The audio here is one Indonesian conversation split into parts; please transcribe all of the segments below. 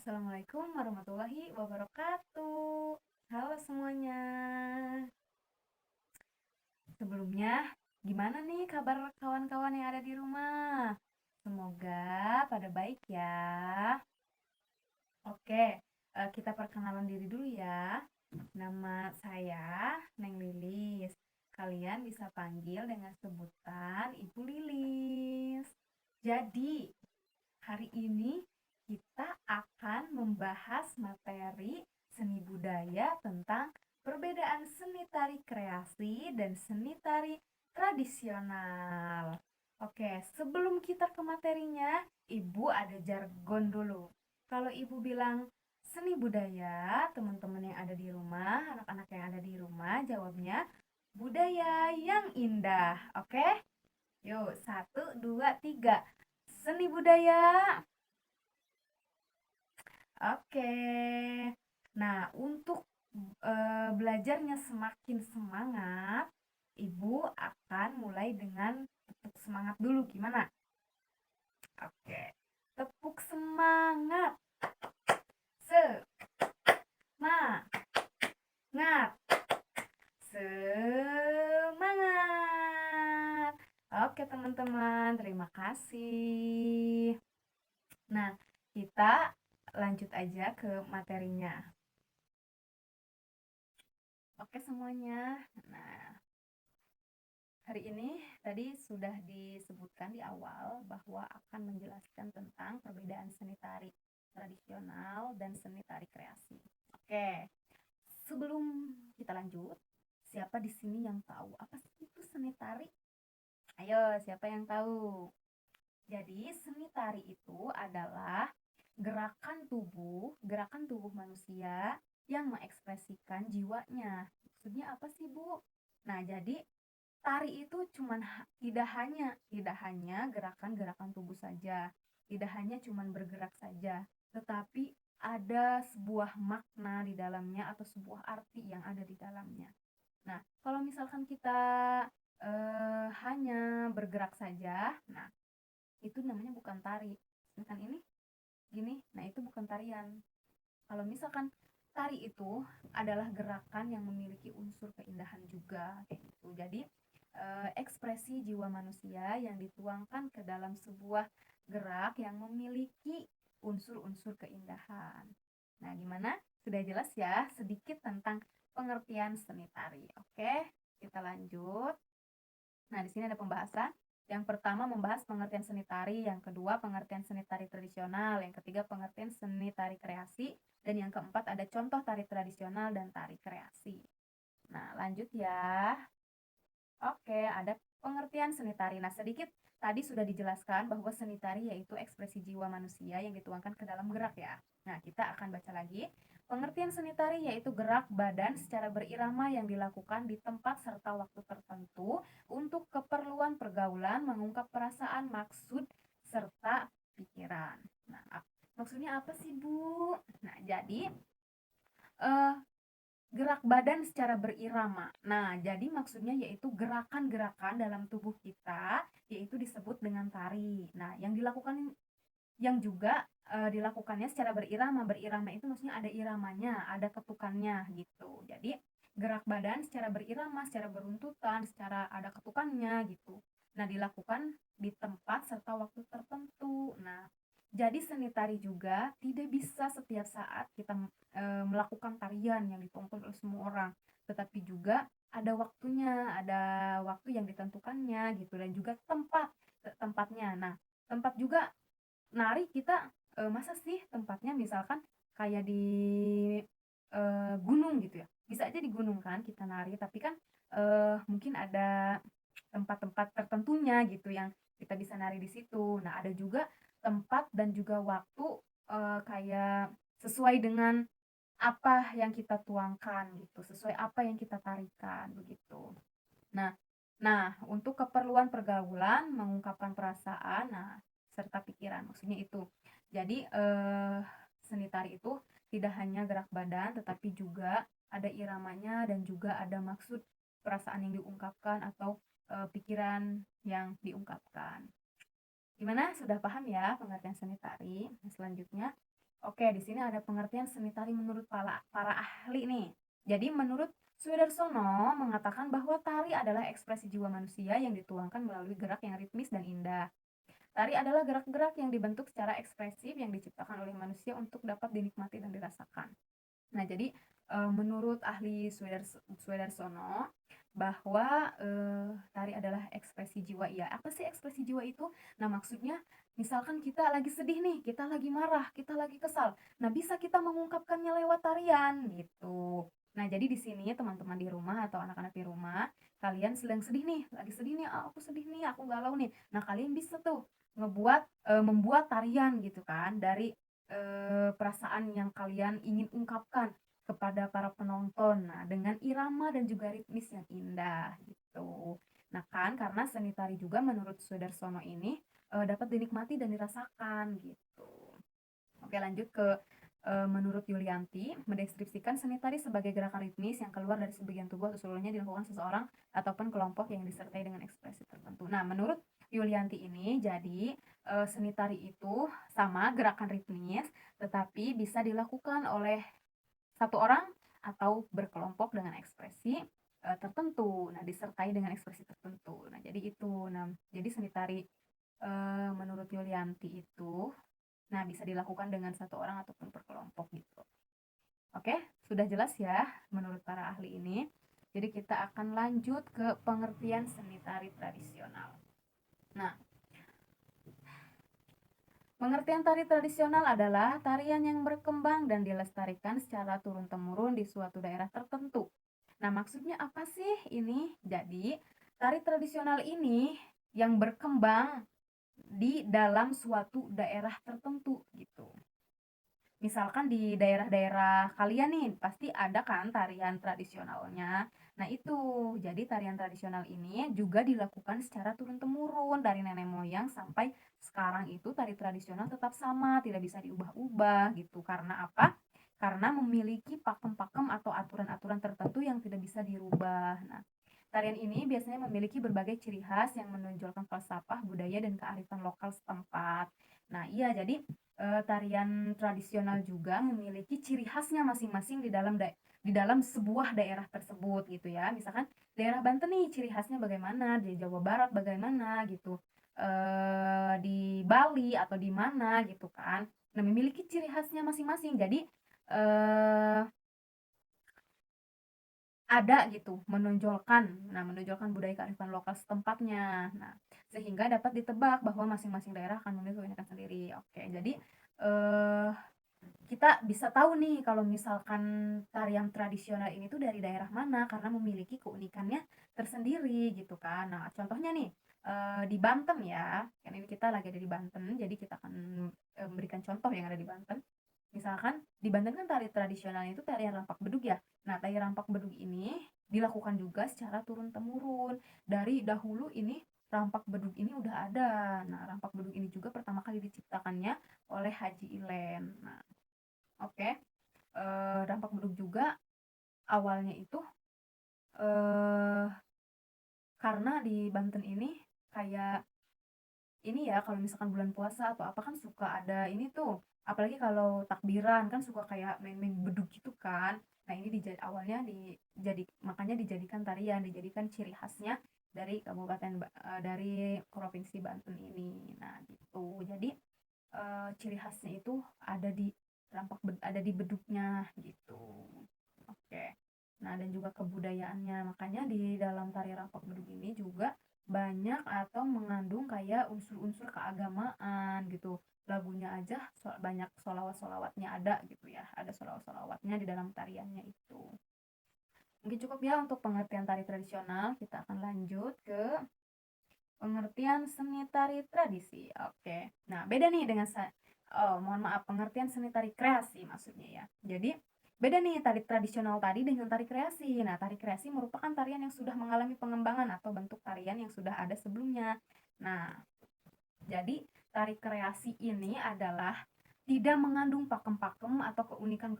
Assalamualaikum warahmatullahi wabarakatuh. Halo semuanya. Sebelumnya, gimana nih kabar kawan-kawan yang ada di rumah? Semoga pada baik ya. Oke, kita perkenalan diri dulu ya. Nama saya Neng Lilis. Kalian bisa panggil dengan sebutan Ibu Lilis. Jadi, hari ini kita akan membahas materi seni budaya tentang perbedaan seni tari kreasi dan seni tari tradisional. Oke, sebelum kita ke materinya, Ibu ada jargon dulu. Kalau Ibu bilang seni budaya, teman-teman yang ada di rumah, anak-anak yang ada di rumah, jawabnya budaya yang indah. Oke? Yuk, satu, dua, tiga. Seni budaya. Oke. Nah, untuk belajarnya semakin semangat, Ibu akan mulai dengan tepuk semangat dulu. Gimana? Oke. Tepuk semangat. Semangat. Semangat. Oke, teman-teman, terima kasih. Nah, kita lanjut aja ke materinya. Oke semuanya. Nah, hari ini tadi sudah disebutkan di awal bahwa akan menjelaskan tentang perbedaan seni tari tradisional dan seni tari kreasi. Oke, sebelum kita lanjut, siapa di sini yang tahu apa sih itu seni tari? Ayo, siapa yang tahu? Jadi, seni tari itu adalah gerakan tubuh manusia yang mengekspresikan jiwanya. Maksudnya apa sih, Bu? Nah, jadi tari itu tidak hanya gerakan-gerakan tubuh saja, tidak hanya cuman bergerak saja, tetapi ada sebuah makna di dalamnya atau sebuah arti yang ada di dalamnya. Nah, kalau misalkan kita hanya bergerak saja, nah itu namanya bukan tari. Misalkan ini gini, nah itu bukan tarian. Kalau misalkan tari itu adalah gerakan yang memiliki unsur keindahan juga kayak gitu. Jadi ekspresi jiwa manusia yang dituangkan ke dalam sebuah gerak yang memiliki unsur-unsur keindahan. Nah, gimana? Sudah jelas ya sedikit tentang pengertian seni tari. Oke, kita lanjut. Nah, di sini ada pembahasan. Yang pertama membahas pengertian seni tari, yang kedua pengertian seni tari tradisional, yang ketiga pengertian seni tari kreasi, dan yang keempat ada contoh tari tradisional dan tari kreasi. Nah, lanjut ya. Oke, ada pengertian seni tari. Nah, sedikit tadi sudah dijelaskan bahwa seni tari yaitu ekspresi jiwa manusia yang dituangkan ke dalam gerak ya. Nah, kita akan baca lagi. Pengertian seni tari yaitu gerak badan secara berirama yang dilakukan di tempat serta waktu tertentu untuk keperluan pergaulan, mengungkap perasaan, maksud, serta pikiran. Nah, maksudnya apa sih, Bu? Nah, jadi eh, gerak badan secara berirama. Nah, jadi maksudnya yaitu gerakan-gerakan dalam tubuh kita yaitu disebut dengan tari. Nah, yang juga dilakukannya secara berirama. Berirama itu maksudnya ada iramanya, ada ketukannya gitu. Jadi, gerak badan secara berirama, secara beruntutan, secara ada ketukannya gitu. Nah, dilakukan di tempat serta waktu tertentu. Nah, jadi seni tari juga tidak bisa setiap saat kita melakukan tarian yang ditonton oleh semua orang, tetapi juga ada waktunya, ada waktu yang ditentukannya gitu dan juga tempatnya. Nah, tempat juga nari kita masa sih tempatnya misalkan kayak di gunung gitu ya. Bisa aja di gunung kan kita nari, tapi kan mungkin ada tempat-tempat tertentunya gitu yang kita bisa nari di situ. Nah, ada juga tempat dan juga waktu kayak sesuai dengan apa yang kita tuangkan gitu, sesuai apa yang kita tarikan begitu. Nah, untuk keperluan pergaulan, mengungkapkan perasaan, nah serta pikiran, maksudnya itu. Jadi seni tari itu tidak hanya gerak badan, tetapi juga ada iramanya dan juga ada maksud perasaan yang diungkapkan atau pikiran yang diungkapkan. Gimana? Sudah paham ya pengertian seni tari? Nah, selanjutnya Oke, di sini ada pengertian seni tari menurut para ahli nih. Jadi menurut Sudarsono mengatakan bahwa tari adalah ekspresi jiwa manusia yang dituangkan melalui gerak yang ritmis dan indah. Tari adalah gerak-gerak yang dibentuk secara ekspresif yang diciptakan oleh manusia untuk dapat dinikmati dan dirasakan. Nah, jadi menurut ahli Sudarsono bahwa tari adalah ekspresi jiwa. Iya, apa sih ekspresi jiwa itu? Nah, maksudnya misalkan kita lagi sedih nih, kita lagi marah, kita lagi kesal. Nah, bisa kita mengungkapkannya lewat tarian gitu. Nah, jadi di sini teman-teman di rumah atau anak-anak di rumah, kalian sedang sedih nih, lagi sedih nih, aku sedih nih, aku galau nih. Nah, kalian bisa tuh membuat tarian gitu kan dari perasaan yang kalian ingin ungkapkan kepada para penonton. Nah, dengan irama dan juga ritmis yang indah gitu. Nah, kan karena seni tari juga menurut Sudarsono ini dapat dinikmati dan dirasakan gitu. Oke, lanjut ke menurut Yulianti, mendeskripsikan seni tari sebagai gerakan ritmis yang keluar dari sebagian tubuh atau seluruhnya dilakukan seseorang ataupun kelompok yang disertai dengan ekspresi tertentu. Nah, menurut Yulianti ini, jadi seni tari itu sama gerakan ritmis, tetapi bisa dilakukan oleh satu orang atau berkelompok dengan ekspresi tertentu. Nah, disertai dengan ekspresi tertentu. Nah, jadi itu. Nah, jadi seni tari menurut Yulianti itu nah bisa dilakukan dengan satu orang ataupun berkelompok gitu. Oke, sudah jelas ya menurut para ahli ini. Jadi kita akan lanjut ke pengertian seni tari tradisional. Nah, pengertian tari tradisional adalah tarian yang berkembang dan dilestarikan secara turun-temurun di suatu daerah tertentu. Nah, maksudnya apa sih ini? Jadi, tari tradisional ini yang berkembang di dalam suatu daerah tertentu gitu. Misalkan di daerah-daerah kalian nih pasti ada kan tarian tradisionalnya. Nah, itu. Jadi tarian tradisional ini juga dilakukan secara turun-temurun dari nenek moyang sampai sekarang itu tari tradisional tetap sama, tidak bisa diubah-ubah gitu. Karena apa? Karena memiliki pakem-pakem atau aturan-aturan tertentu yang tidak bisa dirubah. Nah, tarian ini biasanya memiliki berbagai ciri khas yang menonjolkan falsafah, budaya, dan kearifan lokal setempat. Nah, iya, jadi tarian tradisional juga memiliki ciri khasnya masing-masing di dalam sebuah daerah tersebut gitu ya. Misalkan daerah Banten nih ciri khasnya bagaimana, di Jawa Barat bagaimana gitu, di Bali atau di mana gitu kan. Nah, memiliki ciri khasnya masing-masing. Jadi eh, ada gitu menonjolkan budaya kearifan lokal setempatnya. Nah, sehingga dapat ditebak bahwa masing-masing daerah akan memiliki keunikan sendiri. Oke, jadi eh kita bisa tahu nih kalau misalkan tarian tradisional ini tuh dari daerah mana karena memiliki keunikannya tersendiri gitu kan. Nah, contohnya nih di Banten ya. Kan ini kita lagi ada di Banten, jadi kita akan memberikan contoh yang ada di Banten. Misalkan di Banten kan tari tradisionalnya itu tarian rampak bedug ya. Nah, tari rampak bedug ini dilakukan juga secara turun-temurun. Dari dahulu ini rampak bedug ini udah ada. Nah, rampak bedug ini juga pertama kali diciptakannya oleh Haji Ilen. Nah, oke. Rampak bedug juga awalnya itu eh karena di Banten ini kayak ini ya kalau misalkan bulan puasa atau apa kan suka ada ini tuh apalagi kalau takbiran kan suka kayak main-main bedug gitu kan. Nah, ini awalnya makanya dijadikan tarian, dijadikan ciri khasnya dari dari provinsi Banten ini. Nah, gitu. Jadi ciri khasnya itu ada di bedugnya gitu. Oke. Nah, dan juga kebudayaannya. Makanya di dalam tari rampak bedug ini juga banyak atau mengandung kayak unsur-unsur keagamaan gitu. Lagunya aja banyak solawat-solawatnya ada gitu ya. Ada solawat-solawatnya di dalam tariannya itu. Mungkin cukup ya untuk pengertian tari tradisional. Kita akan lanjut ke pengertian seni tari tradisi. Oke. Nah, beda nih dengan mohon maaf, pengertian seni tari kreasi maksudnya ya. Jadi, beda nih tari tradisional tadi dengan tari kreasi. Nah, tari kreasi merupakan tarian yang sudah mengalami pengembangan atau bentuk tarian yang sudah ada sebelumnya. Nah, jadi tari kreasi ini adalah tidak mengandung pakem-pakem atau keunikan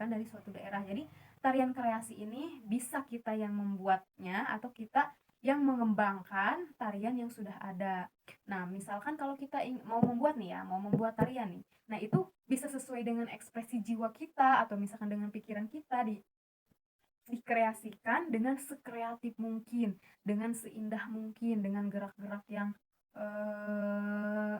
dari suatu daerah. Jadi tarian kreasi ini bisa kita yang membuatnya atau kita yang mengembangkan tarian yang sudah ada. Nah, misalkan kalau kita mau membuat nih ya, mau membuat tarian nih. Nah, itu bisa sesuai dengan ekspresi jiwa kita atau misalkan dengan pikiran kita dikreasikan dengan sekreatif mungkin, dengan seindah mungkin, dengan gerak-gerak yang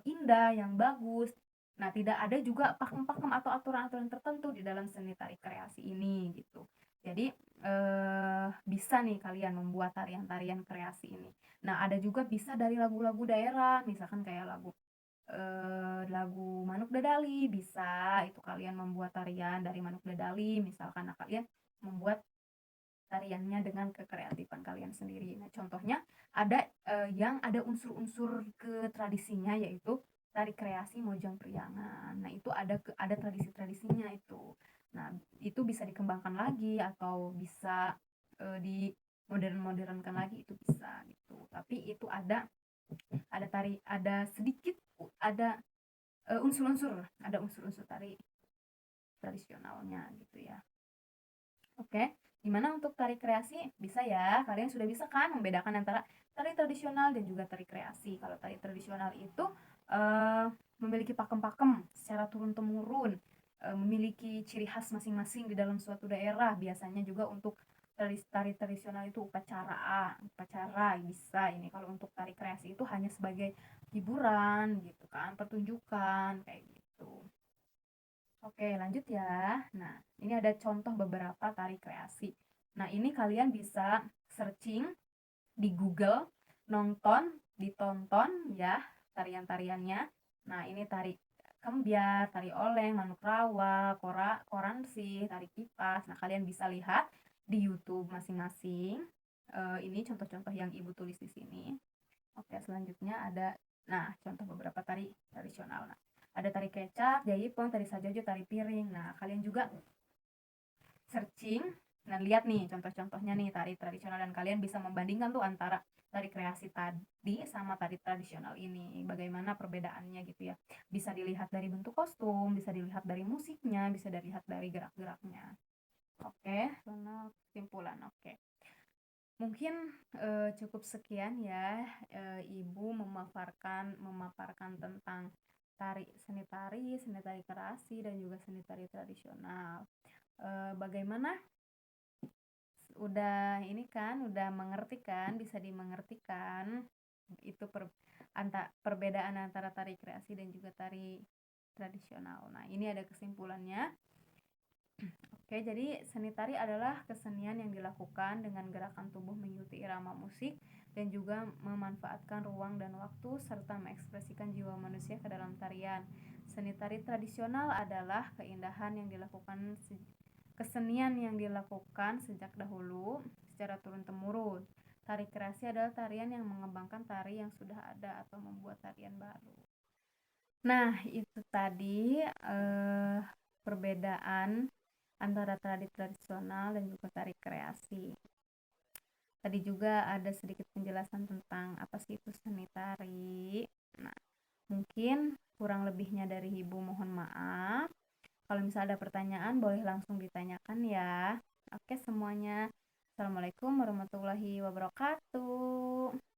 indah, yang bagus. Nah, tidak ada juga pakem-pakem atau aturan-aturan tertentu di dalam seni tari kreasi ini gitu. Jadi bisa nih kalian membuat tarian-tarian kreasi ini. Nah, ada juga bisa dari lagu-lagu daerah, misalkan kayak lagu Manuk Dadali, bisa itu kalian membuat tarian dari Manuk Dadali, misalkan kalian membuat tariannya dengan kekreatifan kalian sendiri. Nah, contohnya ada yang ada unsur-unsur ke tradisinya, yaitu tari kreasi Mojang Priangan. Nah, itu ada tradisi-tradisinya itu. Nah, itu bisa dikembangkan lagi atau bisa di modern-modernkan lagi, itu bisa gitu. Tapi itu ada sedikit ada unsur-unsur tari tradisionalnya gitu ya. Oke, gimana untuk tari kreasi? Bisa ya, kalian sudah bisa kan membedakan antara tari tradisional dan juga tari kreasi. Kalau tari tradisional itu memiliki pakem-pakem secara turun-temurun, memiliki ciri khas masing-masing di dalam suatu daerah. Biasanya juga untuk tari tradisional itu upacara bisa ini. Kalau untuk tari kreasi itu hanya sebagai hiburan gitu kan, pertunjukan kayak gitu. Oke, lanjut ya. Nah, ini ada contoh beberapa tari kreasi. Nah, ini kalian bisa searching di Google, ditonton ya tarian-tariannya. Nah, ini tari kembiar, tari oleng, manuk rawa, koransi, tari kipas. Nah, kalian bisa lihat di YouTube masing-masing. Ini contoh-contoh yang Ibu tulis di sini. Oke, selanjutnya ada contoh beberapa tari tradisional. Nah, ada tari kecak, jaipong, tari sajojo, tari piring. Nah, kalian juga searching dan lihat nih contoh-contohnya nih tari tradisional, dan kalian bisa membandingkan tuh antara tari kreasi tadi sama tari tradisional ini, bagaimana perbedaannya gitu ya. Bisa dilihat dari bentuk kostum, bisa dilihat dari musiknya, bisa dilihat dari gerak-geraknya. Oke, kesimpulan. Oke. Mungkin cukup sekian ya, Ibu memaparkan tentang seni tari kreasi dan juga seni tari tradisional. Bagaimana? Udah ini kan, udah mengerti kan, bisa dimengertikan itu perbedaan antara tari kreasi dan juga tari tradisional. Nah, ini ada kesimpulannya. Oke, jadi seni tari adalah kesenian yang dilakukan dengan gerakan tubuh mengikuti irama musik dan juga memanfaatkan ruang dan waktu serta mengekspresikan jiwa manusia ke dalam tarian. Seni tari tradisional adalah kesenian yang dilakukan sejak dahulu secara turun-temurun. Tari kreasi adalah tarian yang mengembangkan tari yang sudah ada atau membuat tarian baru. Nah, itu tadi perbedaan antara tari tradisional dan juga tari kreasi. Tadi juga ada sedikit penjelasan tentang apa sih itu seni tari. Nah, mungkin kurang lebihnya dari Ibu mohon maaf. Kalau misalnya ada pertanyaan boleh langsung ditanyakan ya. Oke semuanya. Assalamualaikum warahmatullahi wabarakatuh.